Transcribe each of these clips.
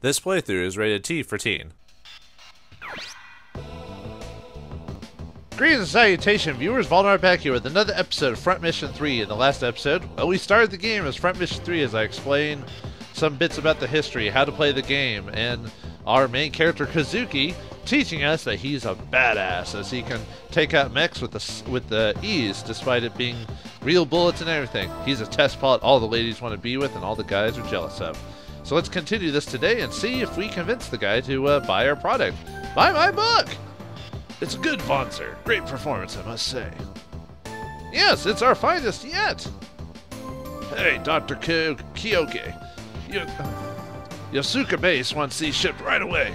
This playthrough is rated T for teen. Greetings and salutation, viewers. Vauldemare back here with another episode of Front Mission 3. In the last episode, we started the game as Front Mission 3 as I explained some bits about the history, how to play the game, and our main character Kazuki teaching us that he's a badass as he can take out mechs with the ease despite it being real bullets and everything. He's a test pilot all the ladies want to be with and all the guys are jealous of. So let's continue this today and see if we convince the guy to buy our product. Buy my book! It's a good wanzer. Great performance, I must say. Yes, it's our finest yet. Hey, Dr. Kyoke. Yosuka Base wants these shipped right away.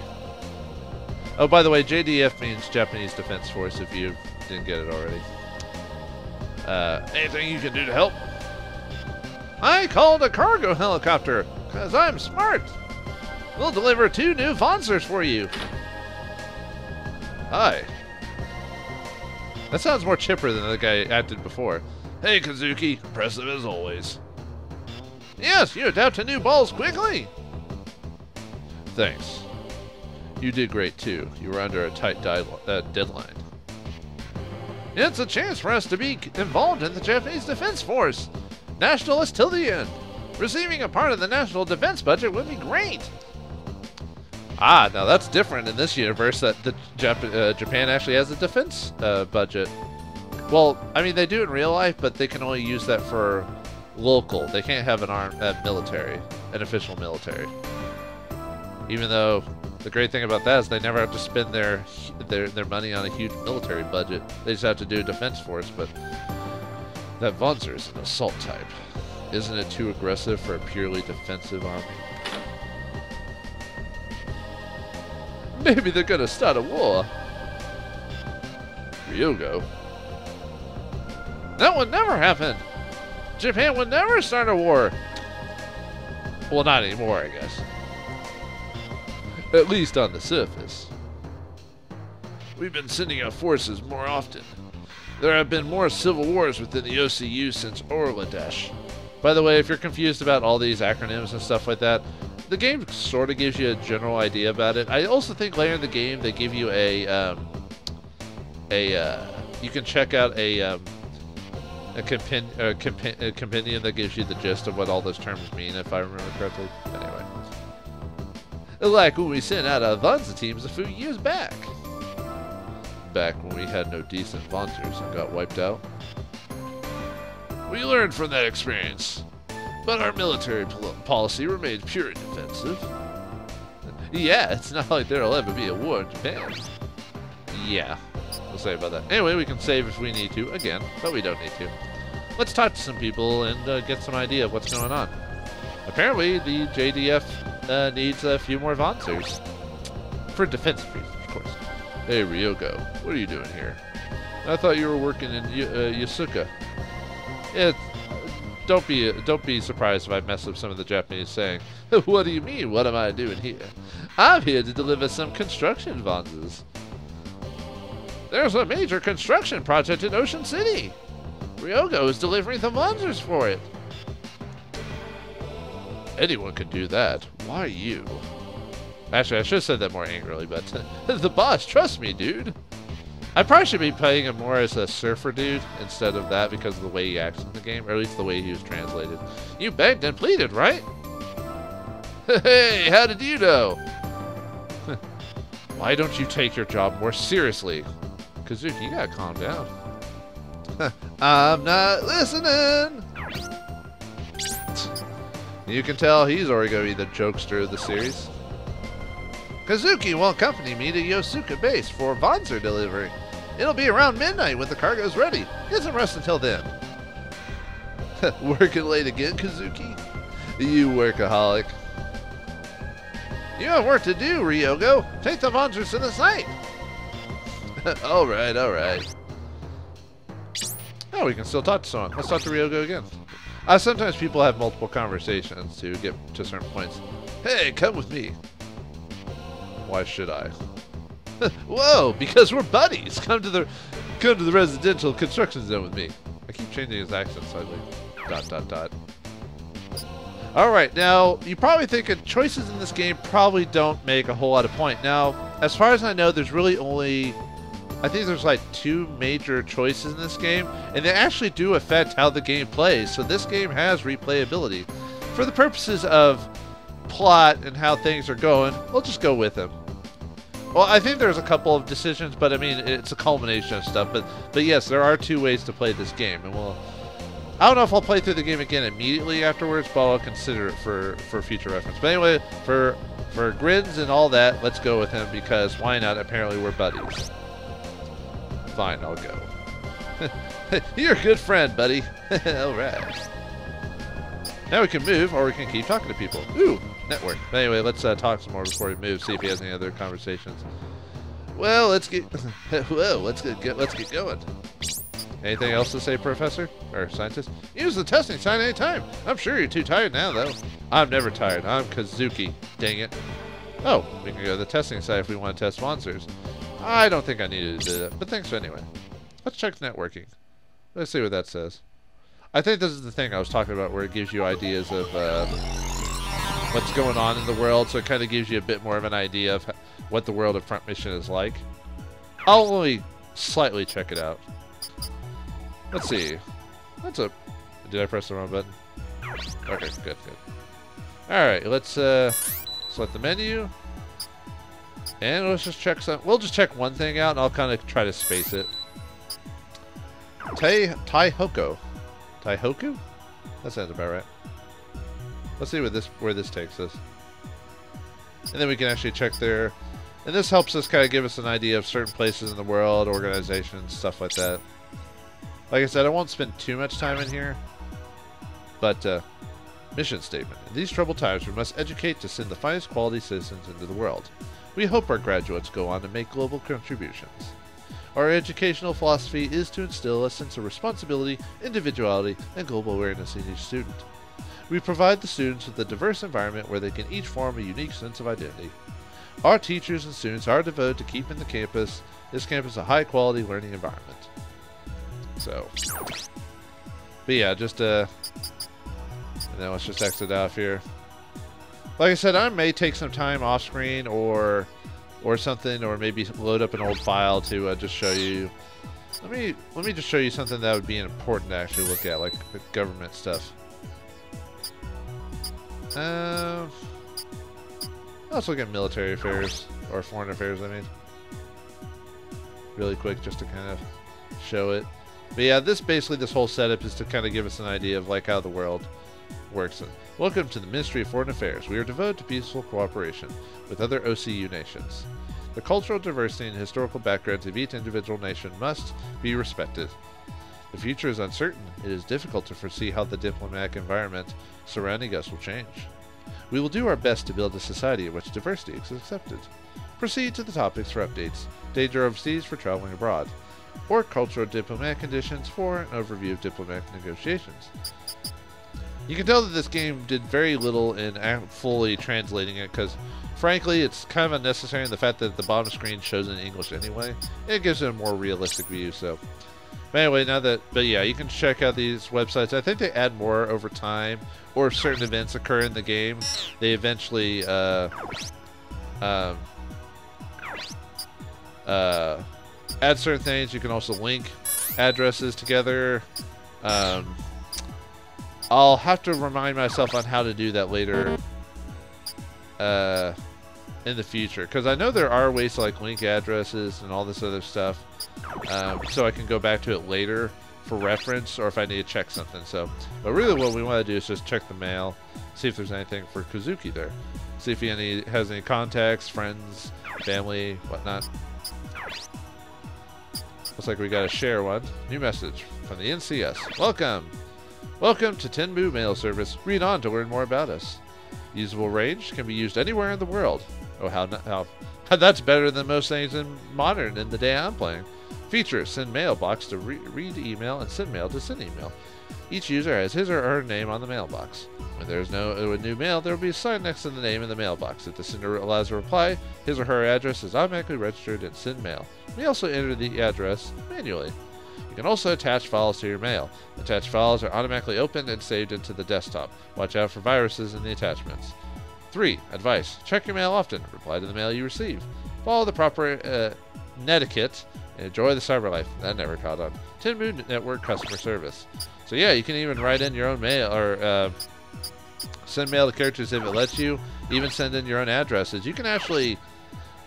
Oh, by the way, JDF means Japanese Defense Force if you didn't get it already. Anything you can do to help? I called a cargo helicopter, because I'm smart. We'll deliver 2 new wanzers for you. Hi. That sounds more chipper than the guy acted before. Hey, Kazuki. Impressive as always. Yes, you adapt to new balls quickly. Thanks. You did great, too. You were under a tight deadline. It's a chance for us to be involved in the Japanese Defense Force. Nationalist till the end. Receiving a part of the national defense budget would be great. Ah, now that's different in this universe that the Japan actually has a defense budget. Well, I mean, they do in real life, but they can only use that for local. They can't have an armed military, an official military. Even though the great thing about that is they never have to spend their money on a huge military budget. They just have to do a defense force, but that wanzer is an assault type. Isn't it too aggressive for a purely defensive army? Maybe they're gonna start a war. Ryogo? That would never happen! Japan would never start a war! Well, not anymore, I guess. At least on the surface. We've been sending out forces more often. There have been more civil wars within the OCU since Orladesh. By the way, if you're confused about all these acronyms and stuff like that, the game sort of gives you a general idea about it. I also think later in the game they give you you can check out a compendium that gives you the gist of what all those terms mean, if I remember correctly. Anyway. Like when we sent out our wanzer teams a few years back. Back when we had no decent wanzers and got wiped out. We learned from that experience. But our military policy remains purely defensive. Yeah, it's not like there'll ever be a war in Japan. Yeah, we'll say about that. Anyway, we can save if we need to, again, but we don't need to. Let's talk to some people and get some idea of what's going on. Apparently, the JDF needs a few more wanzers. For defensive reasons, of course. Hey, Ryogo, what are you doing here? I thought you were working in Yosuka. Don't be surprised if I mess up some of the Japanese saying. What do you mean, what am I doing here? I'm here to deliver some construction wanzers. There's a major construction project in Ocean City. Ryogo is delivering the wanzers for it. Anyone can do that. Why you? Actually, I should have said that more angrily, but the boss, trust me, dude. I probably should be playing him more as a surfer dude instead of that because of the way he acts in the game, or at least the way he was translated. You begged and pleaded, right? Hey, how did you know? Why don't you take your job more seriously? Kazuki, you gotta calm down. I'm not listening! You can tell he's already gonna be the jokester of the series. Kazuki will accompany me to Yosuka Base for wanzer delivery. It'll be around midnight when the cargo's ready. He doesn't rest until then. Working late again, Kazuki? You workaholic. You have work to do, Ryogo. Take the wanzers to the site. Alright, alright. Oh, we can still talk to someone. Let's talk to Ryogo again. Sometimes people have multiple conversations to get to certain points. Hey, come with me. Why should I? Whoa, because we're buddies. Come to the residential construction zone with me. I keep changing his accent slightly. ... Alright, now, you're probably thinking choices in this game probably don't make a whole lot of point. Now, as far as I know, there's really only... I think there's like 2 major choices in this game, and they actually do affect how the game plays, so this game has replayability. For the purposes of plot and how things are going, we'll just go with them. Well, I think there's a couple of decisions, but I mean, it's a culmination of stuff. But yes, there are 2 ways to play this game, and I don't know if I'll play through the game again immediately afterwards, but I'll consider it for future reference. But anyway, for grins and all that, let's go with him, because why not? Apparently we're buddies. Fine, I'll go. You're a good friend, buddy. Alright. Now we can move, or we can keep talking to people. Ooh, network. But anyway, let's talk some more before we move, see if he has any other conversations. Well, let's get going. Anything else to say, Professor? Or Scientist? Use the testing sign anytime. I'm sure you're too tired now, though. I'm never tired. I'm Kazuki. Dang it. Oh, we can go to the testing site if we want to test wanzers. I don't think I needed to do that, but thanks anyway. Let's check networking. Let's see what that says. I think this is the thing I was talking about, where it gives you ideas of what's going on in the world, so it kind of gives you a bit more of an idea of what the world of Front Mission is like. I'll only slightly check it out. Let's see. Did I press the wrong button? Okay, good. Alright, let's select the menu. And let's just check some. We'll just check one thing out, and I'll kind of try to space it. Taihoku? That sounds about right. Let's see where this takes us. And then we can actually check there. And this helps us kind of give us an idea of certain places in the world, organizations, stuff like that. Like I said, I won't spend too much time in here. But, mission statement. In these troubled times, we must educate to send the finest quality citizens into the world. We hope our graduates go on to make global contributions. Our educational philosophy is to instill a sense of responsibility, individuality, and global awareness in each student. We provide the students with a diverse environment where they can each form a unique sense of identity. Our teachers and students are devoted to keeping this campus a high-quality learning environment. So, but yeah, just and then let's just exit out here. Like I said, I may take some time off screen or something, or maybe load up an old file to just show you. Let me just show you something that would be important to actually look at, like the government stuff. Let's look at military affairs, or foreign affairs, I mean. Really quick, just to kind of show it. But yeah, this whole setup is to kind of give us an idea of like how the world works. Welcome to the Ministry of Foreign Affairs. We are devoted to peaceful cooperation with other OCU nations. The cultural diversity and historical backgrounds of each individual nation must be respected. The future is uncertain. It is difficult to foresee how the diplomatic environment surrounding us will change. We will do our best to build a society in which diversity is accepted. Proceed to the topics for updates, danger overseas for traveling abroad, or cultural diplomatic conditions for an overview of diplomatic negotiations. You can tell that this game did very little in fully translating it, because frankly it's kind of unnecessary in the fact that the bottom screen shows it in English anyway. It gives it a more realistic view. So but anyway, but yeah, you can check out these websites. I think they add more over time, or if certain events occur in the game, they eventually add certain things. You can also link addresses together. I'll have to remind myself on how to do that later in the future, because I know there are ways to like link addresses and all this other stuff, so I can go back to it later for reference, or if I need to check something. So, but really what we want to do is just check the mail, see if there's anything for Kazuki there, see if he has any contacts, friends, family, whatnot. Looks like we got to share one. New message from the NCS. Welcome to Tenmu Mail Service. Read on to learn more about us. Usable range can be used anywhere in the world. Oh, how that's better than most things in modern in the day I'm playing. Features: send mailbox to read email and send mail to send email. Each user has his or her name on the mailbox. When there is no new mail, there will be a sign next to the name in the mailbox. If the sender allows a reply, his or her address is automatically registered in send mail. We also enter the address manually. You can also attach files to your mail. Attached files are automatically opened and saved into the desktop. Watch out for viruses in the attachments. 3. Advice. Check your mail often. Reply to the mail you receive. Follow the proper netiquette and enjoy the cyber life. That never caught on. 10 Moon Network customer service. So yeah, you can even write in your own mail or send mail to characters if it lets you. Even send in your own addresses. You can actually,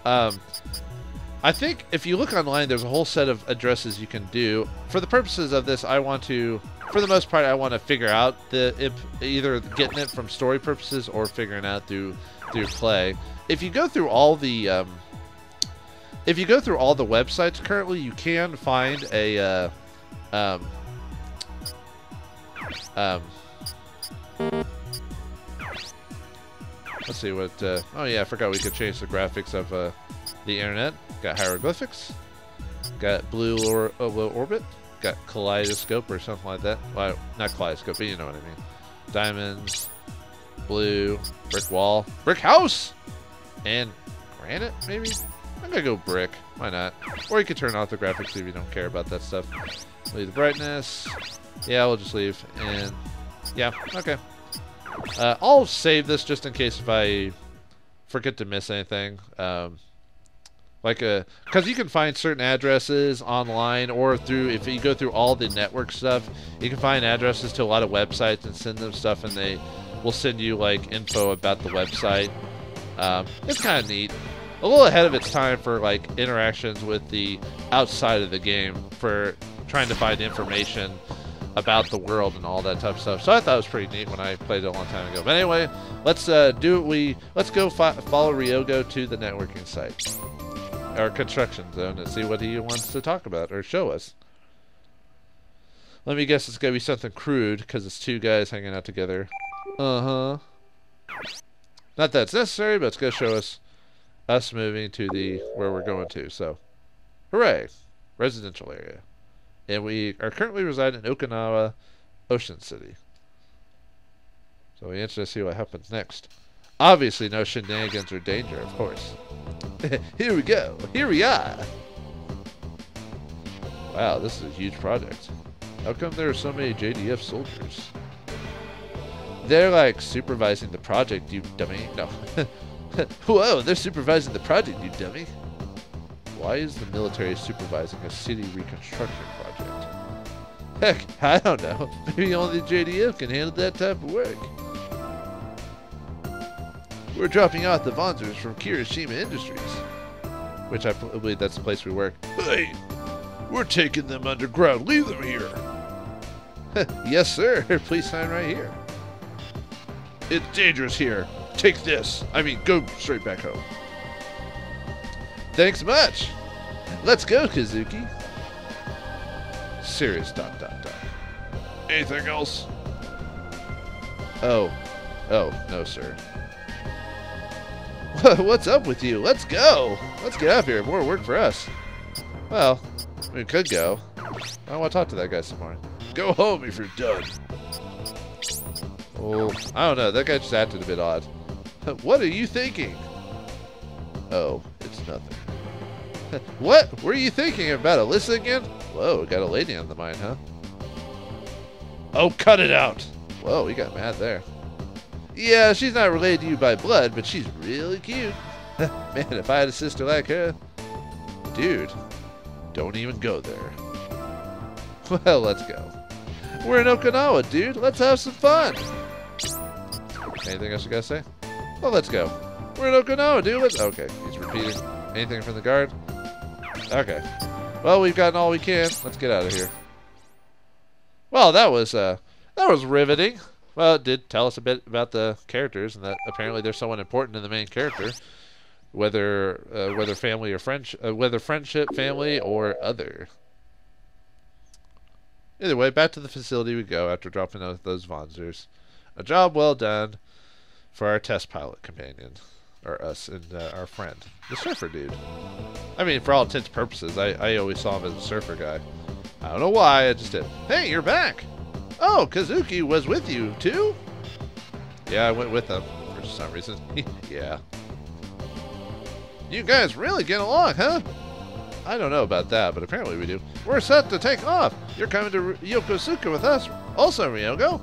I think if you look online, there's a whole set of addresses you can do. For the purposes of this, I want to, for the most part, I want to figure out either getting it from story purposes or figuring out through play. If you go through all the websites currently, you can find a let's see what. Oh yeah, I forgot we could change the graphics of the internet. Got hieroglyphics. Got blue orbit. Got kaleidoscope or something like that. Well, not kaleidoscope, but you know what I mean. Diamonds, blue, brick wall, brick house, and granite maybe. I'm gonna go brick. Why not? Or you could turn off the graphics if you don't care about that stuff. Leave the brightness. Yeah, we'll just leave. And yeah, okay. I'll save this just in case if I forget to miss anything. Because you can find certain addresses online or if you go through all the network stuff, you can find addresses to a lot of websites and send them stuff, and they will send you like info about the website. It's kind of neat. A little ahead of its time for like interactions with the outside of the game for trying to find information about the world and all that type of stuff. So I thought it was pretty neat when I played it a long time ago. But anyway, let's go follow Ryogo to the networking site, our construction zone, and see what he wants to talk about or show us. Let me guess it's gonna be something crude because it's two guys hanging out together. Not that it's necessary, but it's gonna show us moving to where we're going to. So, hooray, residential area. And we are currently residing in Okinawa, Ocean City. So we interested to see what happens next. Obviously, no shenanigans or danger, of course. Here we go. Here we are. Wow, this is a huge project. How come there are so many JDF soldiers? They're like supervising the project, you dummy. No. Whoa, they're supervising the project, you dummy. Why is the military supervising a city reconstruction project? Heck, I don't know. Maybe only the JDF can handle that type of work. We're dropping out the wanzers from Kirishima Industries. Which I believe that's the place we work. Hey, we're taking them underground. Leave them here. Yes, sir. Please sign right here. It's dangerous here. Take this. I mean, go straight back home. Thanks much. Let's go, Kazuki. Serious ... Anything else? Oh, no, sir. What's up with you? Let's go. Let's get out of here. More work for us. Well, we could go. I want to talk to that guy some more. Go home if you're done. Oh, I don't know. That guy just acted a bit odd. What are you thinking? Oh, it's nothing. What were you thinking about, Alyssa again? Whoa, got a lady on the mind, huh? Oh, cut it out. Whoa, he got mad there. Yeah, she's not related to you by blood, but she's really cute. Man, if I had a sister like her. Dude, don't even go there. Well, let's go. We're in Okinawa, dude. Let's have some fun. Anything else you gotta say? Well, let's go. We're in Okinawa, dude. Okay, he's repeating. Anything from the guard? Okay. Well, we've gotten all we can. Let's get out of here. Well, that was riveting. Well, it did tell us a bit about the characters, and that apparently there's someone important in the main character, whether family or whether friendship, family, or other. Either way, back to the facility we go after dropping out those wanzers. A job well done for our test pilot companion, or us, and our friend, the surfer dude. I mean, for all intents and purposes, I always saw him as a surfer guy. I don't know why, I just did. Hey, you're back! Oh, Kazuki was with you, too? Yeah, I went with him, for some reason. Yeah. You guys really get along, huh? I don't know about that, but apparently we do. We're set to take off. You're coming to Yokosuka with us. Also, Ryogo.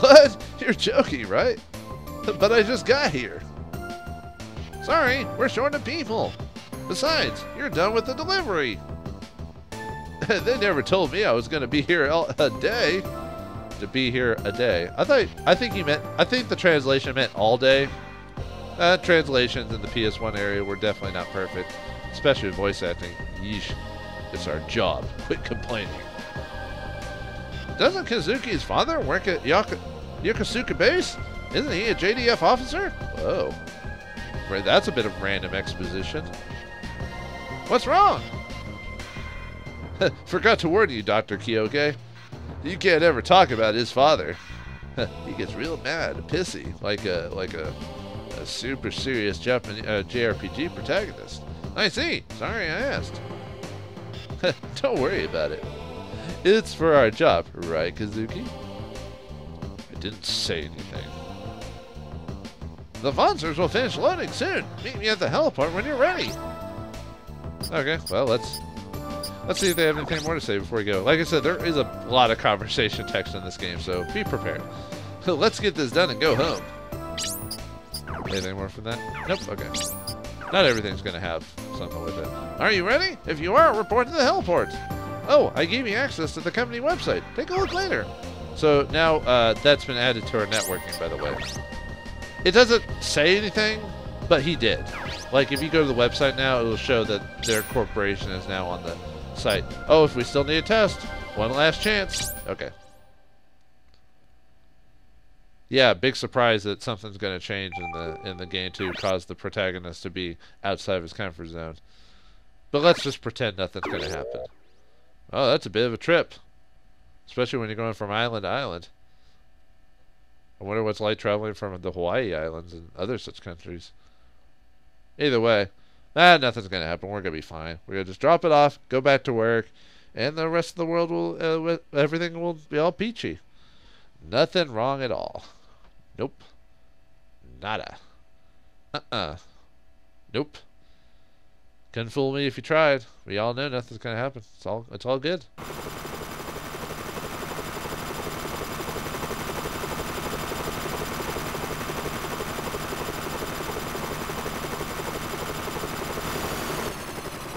What? You're joking, right? But I just got here. Sorry, we're short of people. Besides, you're done with the delivery. They never told me I was going to be here a day. To be here a day. I think the translation meant all day. Translations in the PS1 area were definitely not perfect, especially with voice acting. Yeesh. It's our job. Quit complaining. Doesn't Kazuki's father work at Yokosuka base? Isn't he a JDF officer? Whoa. Right, that's a bit of random exposition. What's wrong? Forgot to warn you, Dr. Kyoke. You can't ever talk about his father. He gets real mad, pissy, like a super serious Japanese JRPG protagonist. I see. Sorry I asked. Don't worry about it. It's for our job, right, Kazuki? I didn't say anything. The wanzers will finish loading soon. Meet me at the heliport when you're ready. Okay, well, let's see if they have anything more to say before we go. Like I said, there is a lot of conversation text in this game, so be prepared. Let's get this done and go home. Anything more from that? Nope, okay. Not everything's going to have something with it. Are you ready? If you are, report to the heliport. Oh, I gave you access to the company website. Take a look later. So now that's been added to our networking, by the way. It doesn't say anything, but he did. Like, if you go to the website now, it will show that their corporation is now on the site. Oh, if we still need a test, one last chance. Okay. Yeah, big surprise that something's going to change in the game to cause the protagonist to be outside of his comfort zone. But let's just pretend nothing's going to happen. Oh, that's a bit of a trip. Especially when you're going from island to island. I wonder what's like traveling from the Hawaii Islands and other such countries. Either way, nothing's going to happen. We're going to be fine. We're going to just drop it off, go back to work, and the rest of the world will, everything will be all peachy. Nothing wrong at all. Nope. Nada. Nope. Couldn't fool me if you tried. We all know nothing's going to happen. It's all good.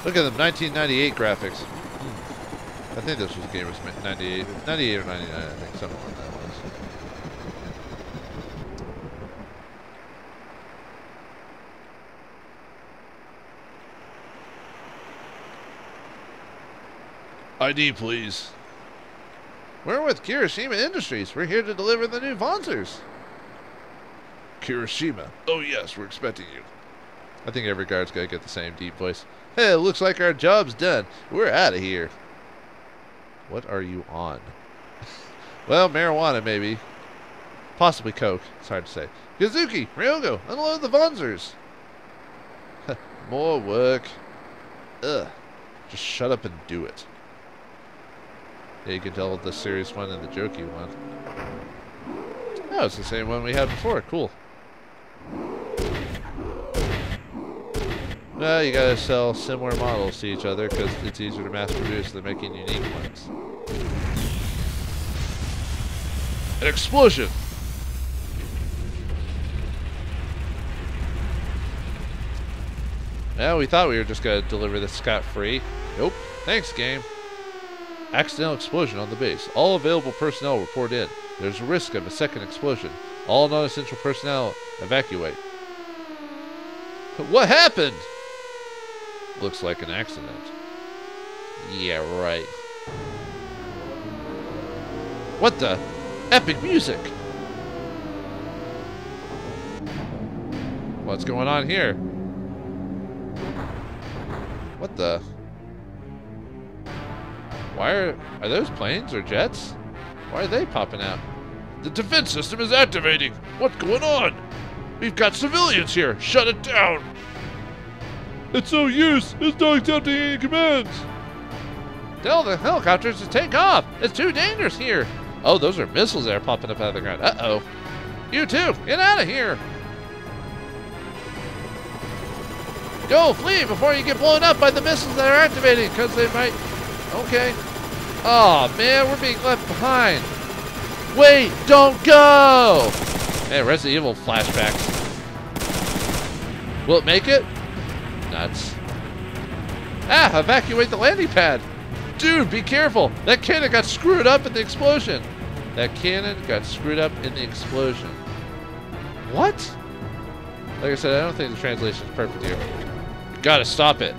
Look at them, 1998 graphics. I think this was game was 98 or 99, I think, something like that was. ID, please. We're with Kirishima Industries. We're here to deliver the new wanzers. Kirishima. Oh yes, we're expecting you. I think every guard's got to get the same deep voice. Hey, it looks like our job's done. We're out of here. What are you on? Well, marijuana, maybe. Possibly coke. It's hard to say. Kazuki, Ryogo, unload the wanzers. More work. Ugh. Just shut up and do it. Yeah, you can tell the serious one and the jokey one. Oh, it's the same one we had before. Cool. Well, you gotta sell similar models to each other because it's easier to mass produce than making unique ones. An explosion! Well, we thought we were just gonna deliver this scot-free. Nope. Thanks, game. Accidental explosion on the base. All available personnel report in. There's a risk of a second explosion. All non-essential personnel evacuate. What happened? Looks like an accident. Yeah, right. What the? Epic music! What's going on here? What the? Why are those planes or jets? Why are they popping out? The defense system is activating! What's going on? We've got civilians here! Shut it down! It's no use! It's not accepting any commands! Tell the helicopters to take off! It's too dangerous here! Oh, those are missiles that are popping up out of the ground. Uh-oh. You too! Get out of here! Go, flee before you get blown up by the missiles that are activating, because they might... Okay. Oh, man, we're being left behind. Wait, don't go! Hey, Resident Evil flashbacks. Will it make it? Nuts. Ah, evacuate the landing pad. Dude, be careful. That cannon got screwed up in the explosion. That cannon got screwed up in the explosion. What? Like I said, I don't think the translation is perfect here. You gotta stop it.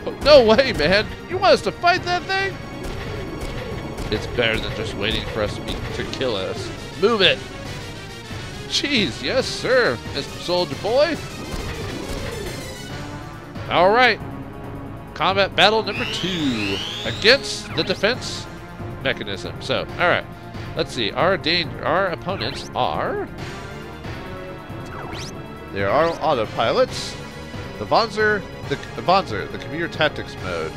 Oh, no way, man. You want us to fight that thing? It's better than just waiting for us to kill us. Move it. Jeez, yes, sir, Mr. Soldier Boy. All right. Combat battle number 2 against the defense mechanism. So, all right. Let's see. Our opponents are... There are autopilots. The Wanzer, the computer tactics mode.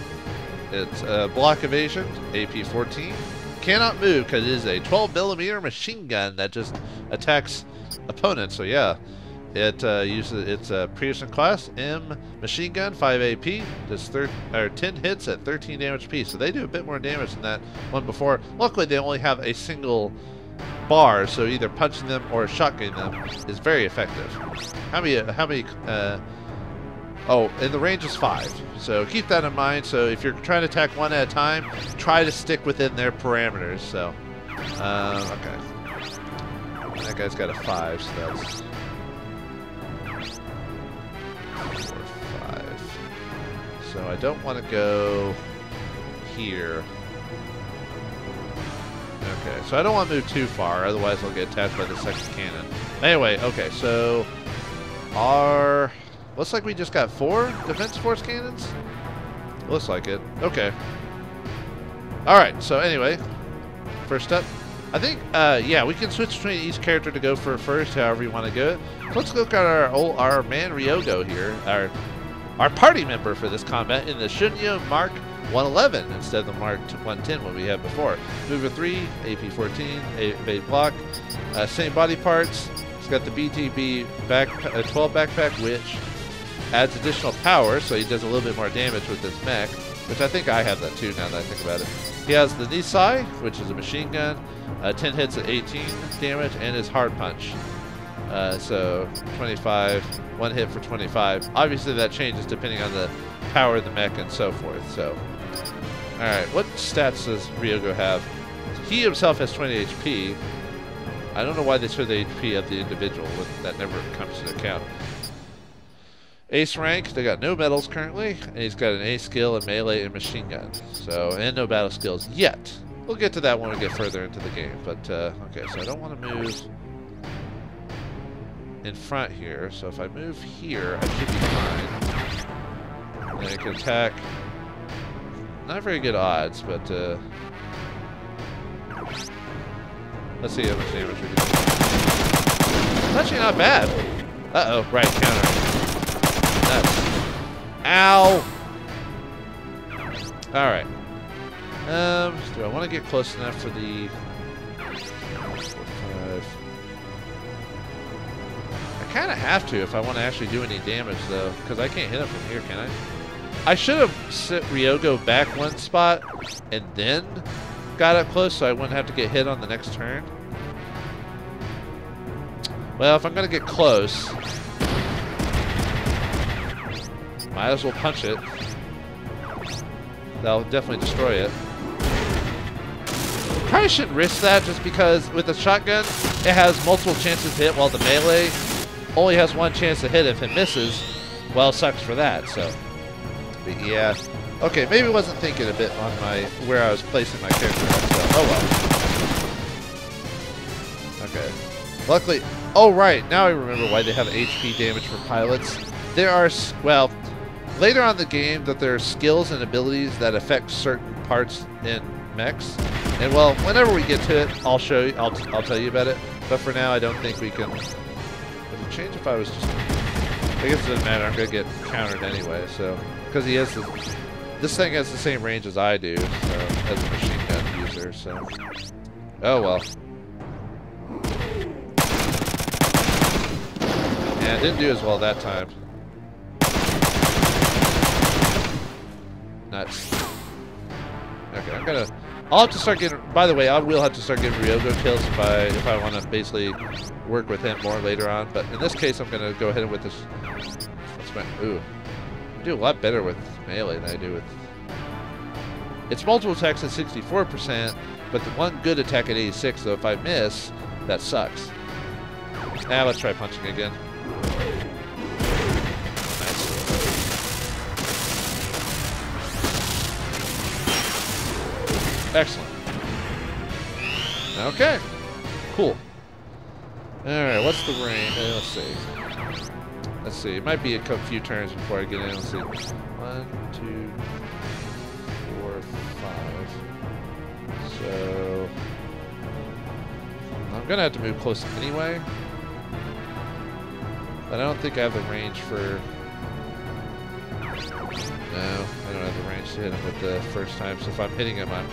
It's block evasion, AP-14. Cannot move because it is a 12mm machine gun that just attacks opponents. So yeah, it uses its Pearson class M machine gun, 5 AP, does 10 hits at 13 damage apiece. So they do a bit more damage than that one before. Luckily, they only have a single bar, so either punching them or shotgunning them is very effective. How many? Oh, and the range is 5. So keep that in mind. So if you're trying to attack one at a time, try to stick within their parameters. So, okay. That guy's got a 5, so that's 4, 5. So I don't want to go here. Okay, so I don't want to move too far, otherwise I'll get attacked by the second cannon. Anyway, okay, so our... Looks like we just got 4 defense force cannons. Looks like it. Okay. Alright, so anyway, first up. I think, yeah, we can switch between each character to go for first, however you want to go. So let's look at our man Ryogo here, our party member for this combat in the Shunyo Mark 111 instead of the Mark 110 what we had before. Mover 3, AP-14, evade block, same body parts. It's got the BTB 12 backpack, which adds additional power, so he does a little bit more damage with this mech, which I think I have that too now that I think about it. He has the Nisai, which is a machine gun, 10 hits at 18 damage, and his hard punch. So 25, 1 hit for 25. Obviously that changes depending on the power of the mech and so forth. So, alright, what stats does Ryogo have? He himself has 20 HP. I don't know why they show the HP of the individual. That never comes to account. Ace rank, they got no medals currently, and he's got an A skill in melee and machine gun. So, and no battle skills yet. We'll get to that when we get further into the game. But, okay, so I don't want to move in front here. So if I move here, I should be fine. And I can attack. Not very good odds, but, let's see how much damage we do. It's actually not bad. Uh-oh, right, counter. Nuts. Ow! Alright. Do I want to get close enough for the... 4, 5. I kind of have to if I want to actually do any damage, though, because I can't hit him from here, can I? I should have set Ryogo back one spot and then got up close so I wouldn't have to get hit on the next turn. Well, if I'm going to get close... Might as well punch it. That'll definitely destroy it. Probably shouldn't risk that just because with the shotgun, it has multiple chances to hit while the melee only has 1 chance to hit if it misses. Well, sucks for that, so. But yeah. Okay, maybe I wasn't thinking a bit on where I was placing my character at, so. Oh well. Okay. Luckily, oh right, now I remember why they have HP damage for pilots. There are, well, later on in the game that there are skills and abilities that affect certain parts in mechs. And well, whenever we get to it, I'll show you, I'll tell you about it. But for now, I don't think we can. Would it change if I was just... I guess it doesn't matter, I'm going to get countered anyway, so. Because he has this thing has the same range as I do, so, as a machine gun user, so. Oh well. Yeah, it didn't do as well that time. Nuts. Okay, I'll have to start getting. By the way, I will have to start getting Ryogo kills if I want to basically work with him more later on. But in this case, I'm gonna go ahead and with this. What's my? Ooh, I do a lot better with melee than I do with. It's multiple attacks at 64%, but the one good attack at 86. So if I miss, that sucks. Now let's try punching again. Excellent. Okay. Cool. Alright, what's the range? Let's see. Let's see. It might be a few turns before I get in. Let's see. 1, 2, 4, 5. So I'm gonna have to move close anyway. But I don't think I have the range for. No, I don't have the range to hit him with the first time. So if I'm hitting him, I'm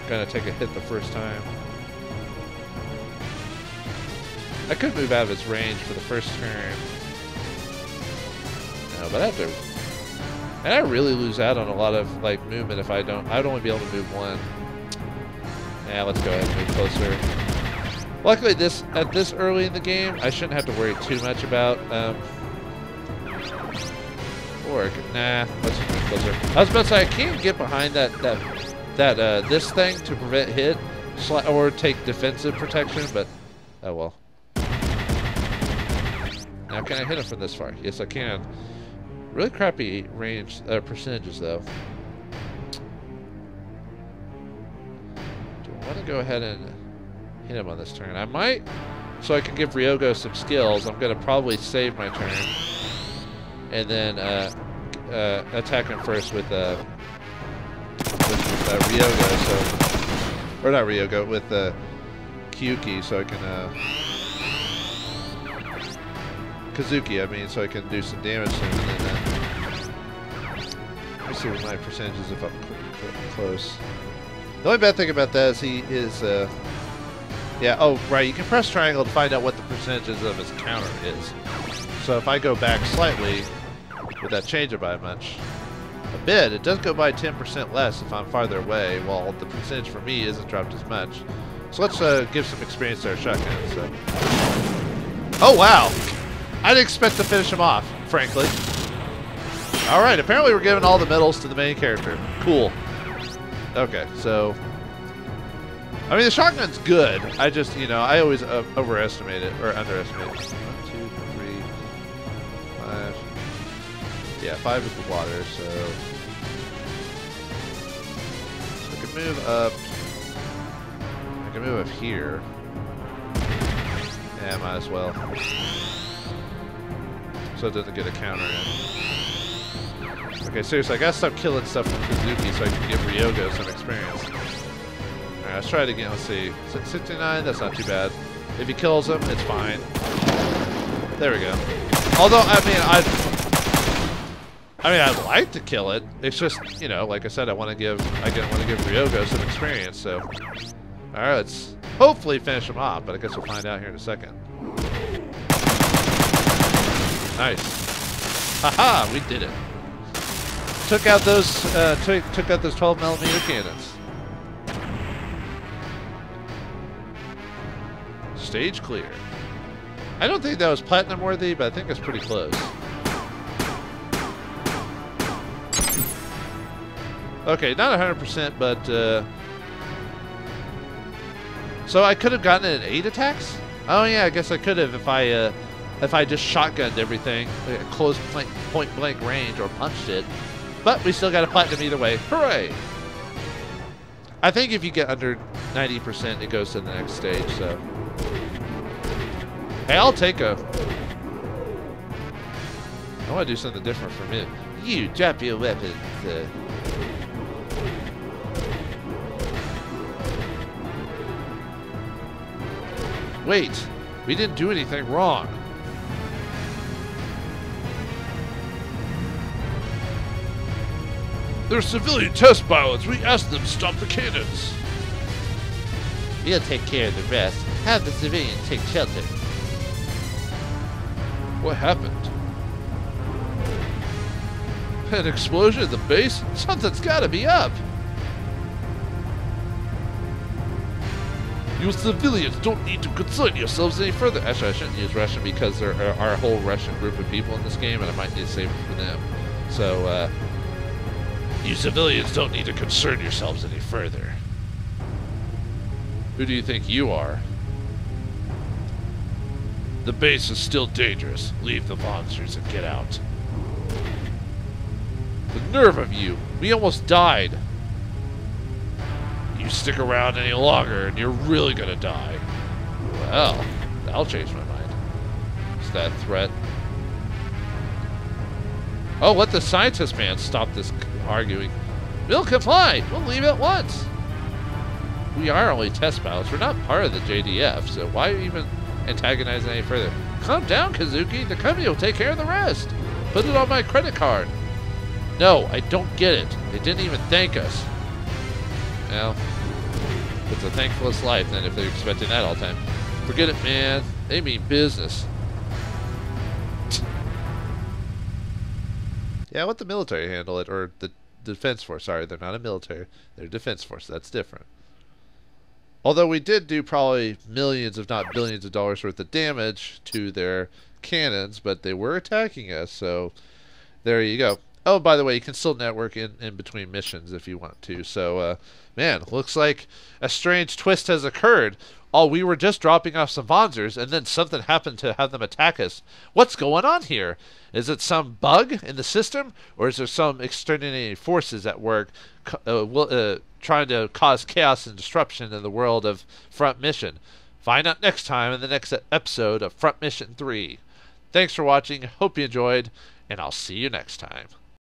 gonna take a hit the first time. I could move out of his range for the first turn. No, but I have to. And I really lose out on a lot of like movement if I don't. I'd only be able to move one. Yeah, let's go ahead and move closer. Luckily, at this early in the game, I shouldn't have to worry too much about. Nah, let's just move closer. I was about to say I can't get behind this thing to prevent hit or take defensive protection, but oh well. Now can I hit him from this far? Yes, I can. Really crappy range percentages though. Do I want to go ahead and hit him on this turn? I might, so I can give Ryogo some skills. I'm gonna probably save my turn and then attack him first with Ryogo, so, or not Ryogo, with Kyuki, so I can Kazuki, I mean, so I can do some damage to him. And then, let me see what my percentage is if I'm close. The only bad thing about that is he is, yeah, oh, right, you can press triangle to find out what the percentages of his counter is. So if I go back slightly, would that change it by much? A bit. It does go by 10% less if I'm farther away, while the percentage for me isn't dropped as much. So let's give some experience to our shotgun. So. Oh, wow! I didn't expect to finish him off, frankly. Alright, apparently we're giving all the medals to the main character. Cool. Okay, so... I mean, the shotgun's good. I just, you know, I always overestimate it, or underestimate it. 1, 2, 3, 5... Yeah, 5 is the water, so I can move up. I can move up here. Yeah, might as well. So it doesn't get a counter in. Okay, seriously, I gotta stop killing stuff from Kazuki so I can give Ryogo some experience. Alright, let's try it again. Let's see. 69, that's not too bad. If he kills him, it's fine. There we go. Although, I mean, I'd like to kill it. It's just, you know, like I said, I want to give Ryogo some experience. So, all right, let's hopefully finish him off. But I guess we'll find out here in a second. Nice, haha, we did it. Took out those 12mm cannons. Stage clear. I don't think that was platinum worthy, but I think it's pretty close. Okay, not 100%, but so I could have gotten it at 8 attacks. Oh yeah, I guess I could have if I just shotgunned everything at close point blank range or punched it. But we still got a platinum either way. Hooray! I think if you get under 90%, it goes to the next stage. So, hey, I'll take a. I want to do something different from it. You drop your weapons. Wait, we didn't do anything wrong. They're civilian test pilots. We asked them to stop the cannons. We'll take care of the rest. Have the civilians take shelter. What happened? An explosion at the base? Something's gotta be up! You civilians don't need to concern yourselves any further. Actually, I shouldn't use Russian because there are a whole Russian group of people in this game, and I might need to save it for them. So, you civilians don't need to concern yourselves any further. Who do you think you are? The base is still dangerous. Leave the wanzers and get out. The nerve of you! We almost died. You stick around any longer and you're really gonna die. Well, that'll change my mind. Is that a threat? Oh, let the scientist man stop this arguing. We'll comply! We'll leave at once! We are only test pilots. We're not part of the JDF, so why even antagonize any further? Calm down, Kazuki. The company will take care of the rest. Put it on my credit card. No, I don't get it. They didn't even thank us. Well, it's a thankless life then if they're expecting that all the time. Forget it, man. They mean business. Yeah, let the military handle it, or the defense force. Sorry, they're not a military. They're a defense force. That's different. Although we did do probably millions, if not billions of dollars worth of damage to their cannons, but they were attacking us, so there you go. Oh, by the way, you can still network in between missions if you want to. So, man, looks like a strange twist has occurred. Oh, we were just dropping off some wanzers, and then something happened to have them attack us. What's going on here? Is it some bug in the system, or is there some exterminating forces at work trying to cause chaos and disruption in the world of Front Mission? Find out next time in the next episode of Front Mission 3. Thanks for watching. Hope you enjoyed, and I'll see you next time.